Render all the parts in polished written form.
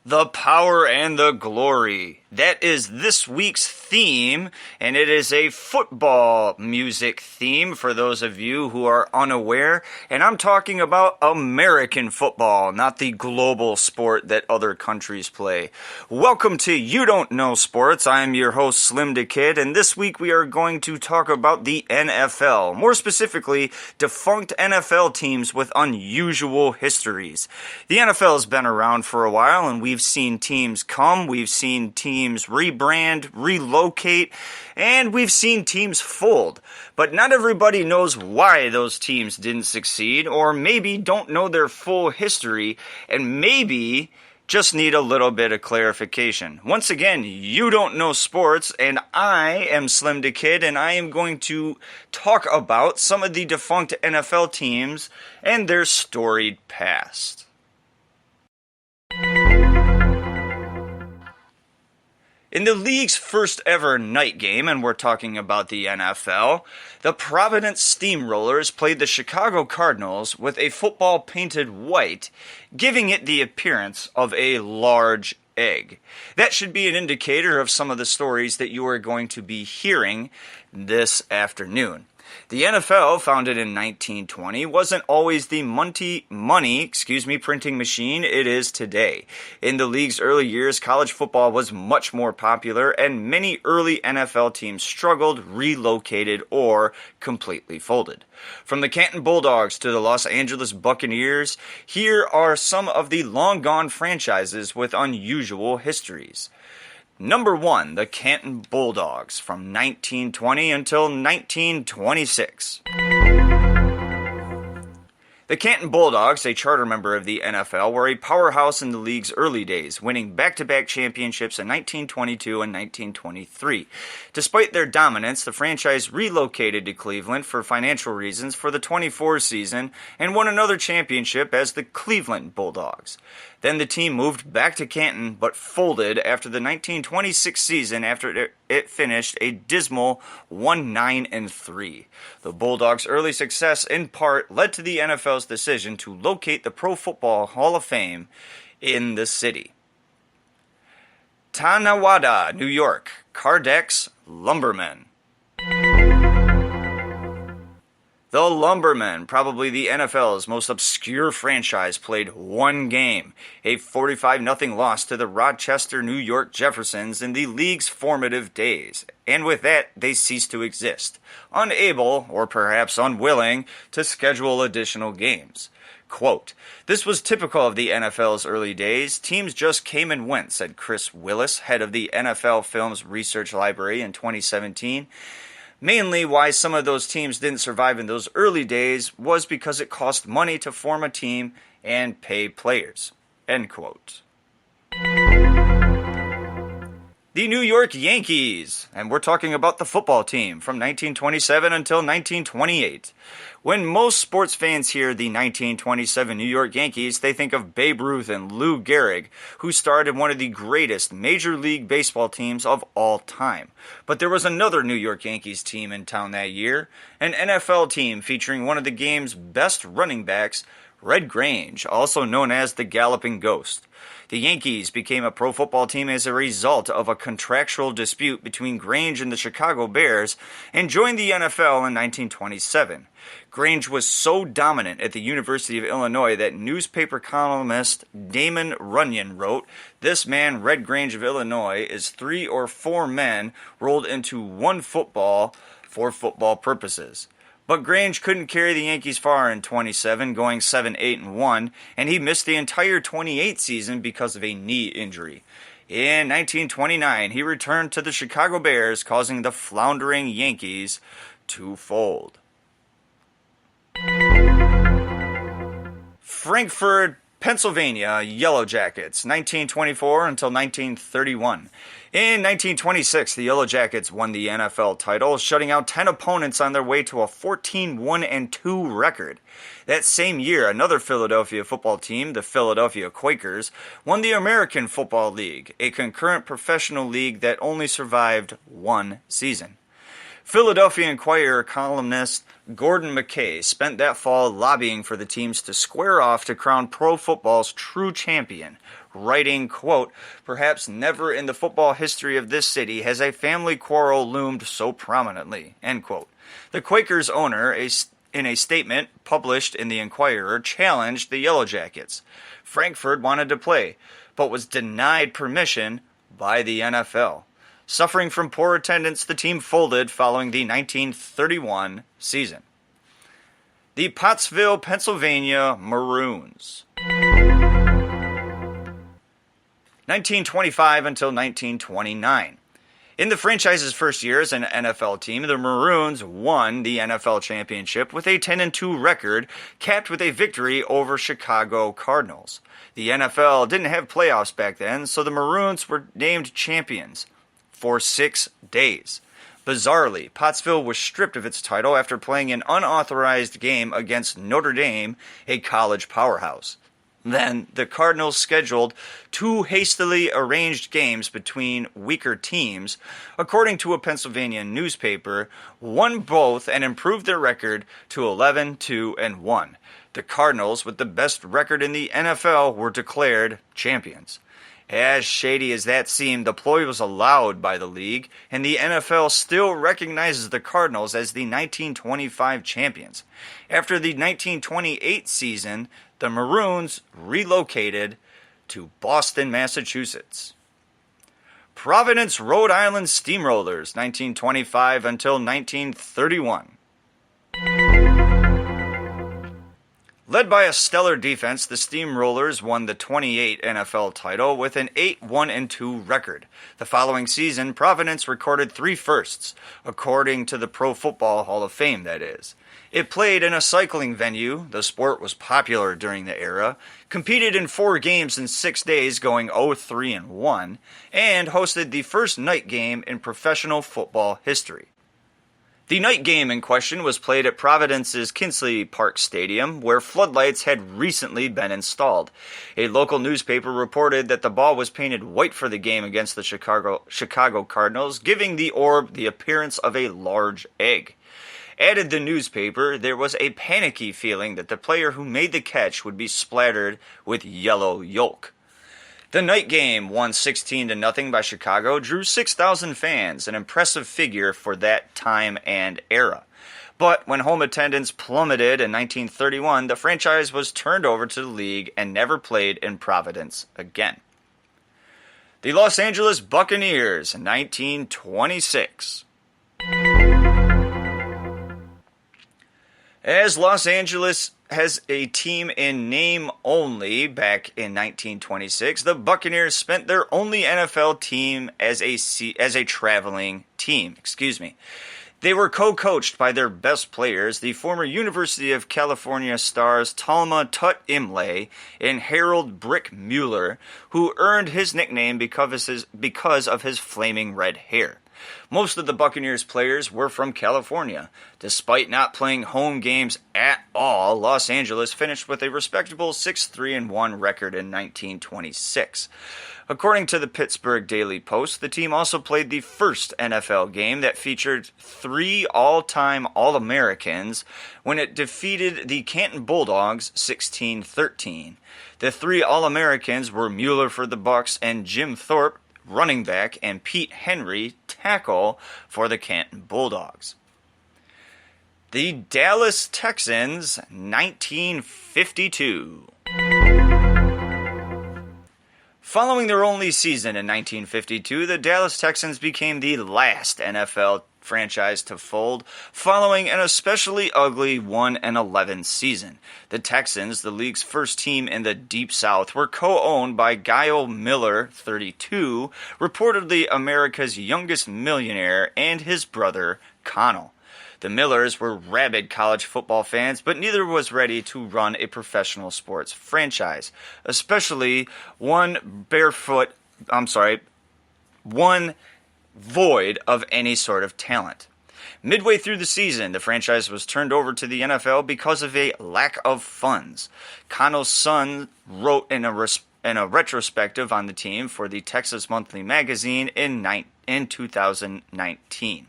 The power and the glory. That is this week's theme, and it is a football music theme for those of you who are unaware. And I'm talking about American football, not the global sport that other countries play. Welcome to You Don't Know Sports. I am your host, SlimmDa KID, and this week we are going to talk about the NFL. More specifically, defunct NFL teams with unusual histories. The NFL has been around for a while, and we've seen teams come, we've seen teams rebrand, relocate, and we've seen teams fold. But not everybody knows why those teams didn't succeed, or maybe don't know their full history, and maybe just need a little bit of clarification. Once again, you don't know sports, and I am SlimmDa KID, and I am going to talk about some of the defunct NFL teams and their storied past. In the league's first ever night game, and we're talking about the NFL, the Providence Steamrollers played the Chicago Cardinals with a football painted white, giving it the appearance of a large egg. That should be an indicator of some of the stories that you are going to be hearing this afternoon. The NFL, founded in 1920, wasn't always the printing machine it is today. In the league's early years, college football was much more popular, and many early NFL teams struggled, relocated, or completely folded. From the Canton Bulldogs to the Los Angeles Buccaneers, here are some of the long-gone franchises with unusual histories. Number 1, the Canton Bulldogs, from 1920 until 1926. The Canton Bulldogs, a charter member of the NFL, were a powerhouse in the league's early days, winning back-to-back championships in 1922 and 1923. Despite their dominance, the franchise relocated to Cleveland for financial reasons for the 24 season and won another championship as the Cleveland Bulldogs. Then the team moved back to Canton but folded after the 1926 season after it finished a dismal 1-9-3. The Bulldogs' early success in part led to the NFL's decision to locate the Pro Football Hall of Fame in the city. Tonawanda, New York, Cardex Lumbermen. The Lumbermen, probably the NFL's most obscure franchise, played one game, a 45-0 loss to the Rochester, New York Jeffersons in the league's formative days, and with that, they ceased to exist, unable, or perhaps unwilling, to schedule additional games. Quote, "This was typical of the NFL's early days. Teams just came and went," said Chris Willis, head of the NFL Films Research Library in 2017. Mainly why some of those teams didn't survive in those early days was because it cost money to form a team and pay players. End quote. The New York Yankees, and we're talking about the football team from 1927 until 1928. When most sports fans hear the 1927 New York Yankees, they think of Babe Ruth and Lou Gehrig, who starred in one of the greatest Major League Baseball teams of all time. But there was another New York Yankees team in town that year, an NFL team featuring one of the game's best running backs, Red Grange, also known as the Galloping Ghost. The Yankees became a pro football team as a result of a contractual dispute between Grange and the Chicago Bears and joined the NFL in 1927. Grange was so dominant at the University of Illinois that newspaper columnist Damon Runyon wrote, "This man, Red Grange of Illinois, is 3 or 4 men rolled into one football for football purposes." But Grange couldn't carry the Yankees far in 27, going 7-8-1, and he missed the entire 28 season because of a knee injury. In 1929, he returned to the Chicago Bears, causing the floundering Yankees to fold. Frankfort, Pennsylvania Yellow Jackets, 1924 until 1931. In 1926, the Yellow Jackets won the NFL title, shutting out 10 opponents on their way to a 14-1-2 record. That same year, another Philadelphia football team, the Philadelphia Quakers, won the American Football League, a concurrent professional league that only survived one season. Philadelphia Inquirer columnist Gordon McKay spent that fall lobbying for the teams to square off to crown pro football's true champion, writing, quote, "Perhaps never in the football history of this city has a family quarrel loomed so prominently," end quote. The Quakers owner, in a statement published in the Inquirer, challenged the Yellow Jackets. Frankfurt wanted to play, but was denied permission by the NFL. Suffering from poor attendance, the team folded following the 1931 season. The Pottsville, Pennsylvania Maroons. 1925 until 1929. In the franchise's first year as an NFL team, the Maroons won the NFL championship with a 10-2 record, capped with a victory over Chicago Cardinals. The NFL didn't have playoffs back then, so the Maroons were named champions for 6 days. Bizarrely, Pottsville was stripped of its title after playing an unauthorized game against Notre Dame, a college powerhouse. Then, the Cardinals scheduled 2 hastily arranged games between weaker teams, according to a Pennsylvania newspaper, won both and improved their record to 11-2-1. The Cardinals, with the best record in the NFL, were declared champions. As shady as that seemed, the ploy was allowed by the league, and the NFL still recognizes the Cardinals as the 1925 champions. After the 1928 season, the Maroons relocated to Boston, Massachusetts. Providence, Rhode Island Steamrollers, 1925 until 1931. Led by a stellar defense, the Steamrollers won the 28 NFL title with an 8-1-2 record. The following season, Providence recorded 3 firsts, according to the Pro Football Hall of Fame, that is. It played in a cycling venue, the sport was popular during the era, competed in 4 games in 6 days going 0-3-1, and hosted the first night game in professional football history. The night game in question was played at Providence's Kinsley Park Stadium, where floodlights had recently been installed. A local newspaper reported that the ball was painted white for the game against the Chicago Cardinals, giving the orb the appearance of a large egg. Added the newspaper, there was a panicky feeling that the player who made the catch would be splattered with yellow yolk. The night game, won 16-0 by Chicago, drew 6,000 fans, an impressive figure for that time and era. But when home attendance plummeted in 1931, the franchise was turned over to the league and never played in Providence again. The Los Angeles Buccaneers, 1926. As Los Angeles has a team in name only back in 1926, the Buccaneers spent their only NFL team as a traveling team. They were co-coached by their best players, the former University of California stars Talma Tut Imlay and Harold Brick Mueller, who earned his nickname because of his flaming red hair. Most of the Buccaneers players were from California. Despite not playing home games at all, Los Angeles finished with a respectable 6-3-1 record in 1926. According to the Pittsburgh Daily Post, the team also played the first NFL game that featured 3 all-time All-Americans when it defeated the Canton Bulldogs 16-13. The 3 All-Americans were Mueller for the Bucs and Jim Thorpe, running back, and Pete Henry, tackle, for the Canton Bulldogs. The Dallas Texans, 1952. Following their only season in 1952, the Dallas Texans became the last NFL franchise to fold, following an especially ugly 1-11 season. The Texans, the league's first team in the Deep South, were co-owned by Guile Miller, 32, reportedly America's youngest millionaire, and his brother, Connell. The Millers were rabid college football fans, but neither was ready to run a professional sports franchise, especially one void of any sort of talent. Midway through the season, the franchise was turned over to the NFL because of a lack of funds. Connell's son wrote in a retrospective on the team for the Texas Monthly Magazine in 2019.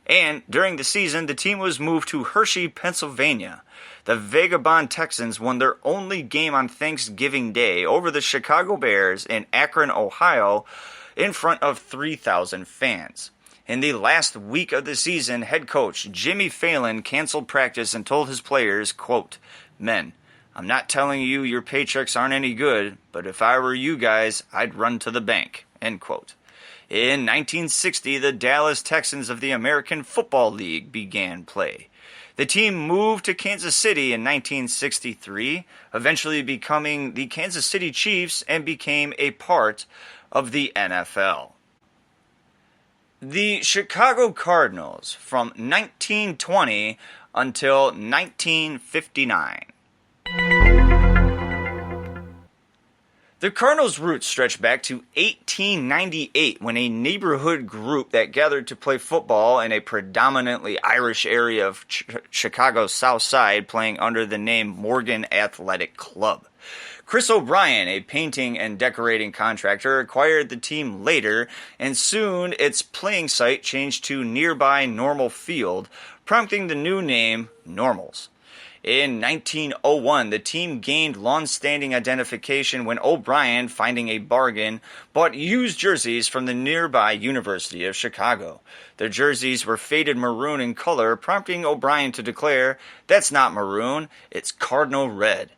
And during the season, the team was moved to Hershey, Pennsylvania. The Vagabond Texans won their only game on Thanksgiving Day over the Chicago Bears in Akron, Ohio, in front of 3,000 fans. In the last week of the season, head coach Jimmy Fallon canceled practice and told his players, quote, "Men, I'm not telling you your paychecks aren't any good, but if I were you guys, I'd run to the bank," end quote. In 1960, the Dallas Texans of the American Football League began play. The team moved to Kansas City in 1963, eventually becoming the Kansas City Chiefs and became a part of the NFL. The Chicago Cardinals from 1920 until 1959. The Cardinals' roots stretch back to 1898 when a neighborhood group that gathered to play football in a predominantly Irish area of Chicago's South Side playing under the name Morgan Athletic Club. Chris O'Brien, a painting and decorating contractor, acquired the team later, and soon its playing site changed to nearby Normal Field, prompting the new name Normals. In 1901, the team gained long-standing identification when O'Brien, finding a bargain, bought used jerseys from the nearby University of Chicago. The jerseys were faded maroon in color, prompting O'Brien to declare, "That's not maroon, it's cardinal red."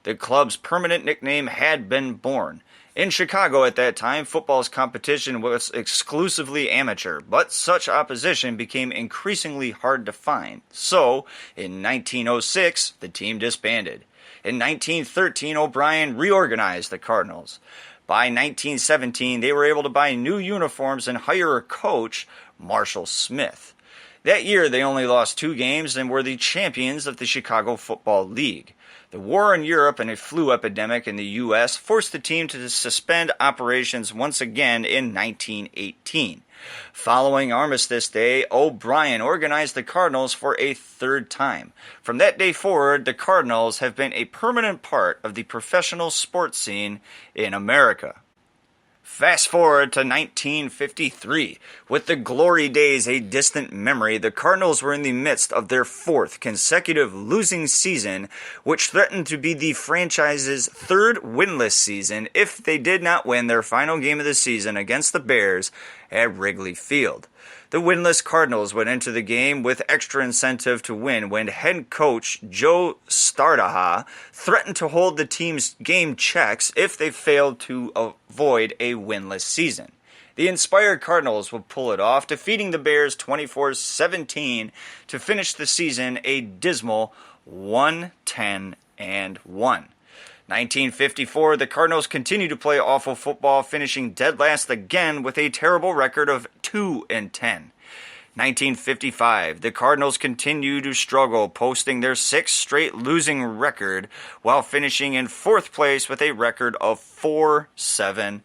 The club's permanent nickname had been born. In Chicago at that time, football's competition was exclusively amateur, but such opposition became increasingly hard to find. So, in 1906, the team disbanded. In 1913, O'Brien reorganized the Cardinals. By 1917, they were able to buy new uniforms and hire a coach, Marshall Smith. That year, they only lost 2 games and were the champions of the Chicago Football League. The war in Europe and a flu epidemic in the U.S. forced the team to suspend operations once again in 1918. Following Armistice Day, O'Brien organized the Cardinals for a 3rd time. From that day forward, the Cardinals have been a permanent part of the professional sports scene in America. Fast forward to 1953. With the glory days a distant memory, the Cardinals were in the midst of their 4th consecutive losing season, which threatened to be the franchise's 3rd winless season if they did not win their final game of the season against the Bears at Wrigley Field. The winless Cardinals went into the game with extra incentive to win when head coach Joe Stardaha threatened to hold the team's game checks if they failed to avoid a winless season. The inspired Cardinals would pull it off, defeating the Bears 24-17 to finish the season a dismal 1-10-1. 1954, the Cardinals continued to play awful football, finishing dead last again with a terrible record of 2-10. 1955, the Cardinals continued to struggle, posting their 6th straight losing record while finishing in 4th place with a record of 4-7-1.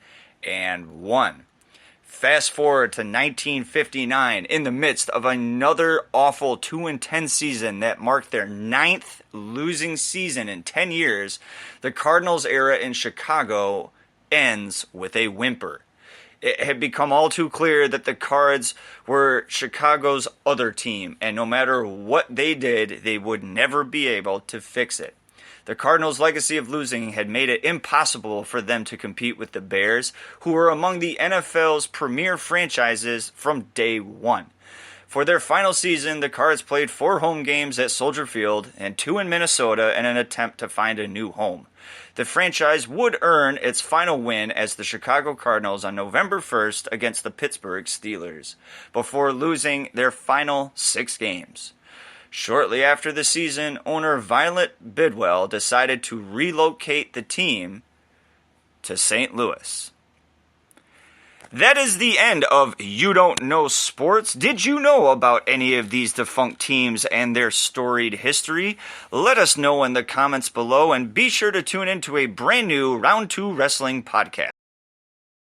Fast forward to 1959, in the midst of another awful 2-10 season that marked their 9th losing season in 10 years, the Cardinals' era in Chicago ends with a whimper. It had become all too clear that the Cards were Chicago's other team, and no matter what they did, they would never be able to fix it. The Cardinals' legacy of losing had made it impossible for them to compete with the Bears, who were among the NFL's premier franchises from day one. For their final season, the Cards played 4 home games at Soldier Field and 2 in Minnesota in an attempt to find a new home. The franchise would earn its final win as the Chicago Cardinals on November 1st against the Pittsburgh Steelers, before losing their final 6 games. Shortly after the season, owner Violet Bidwell decided to relocate the team to St. Louis. That is the end of You Don't Know Sports. Did you know about any of these defunct teams and their storied history? Let us know in the comments below, and be sure to tune in to a brand new Round 2 Wrestling podcast.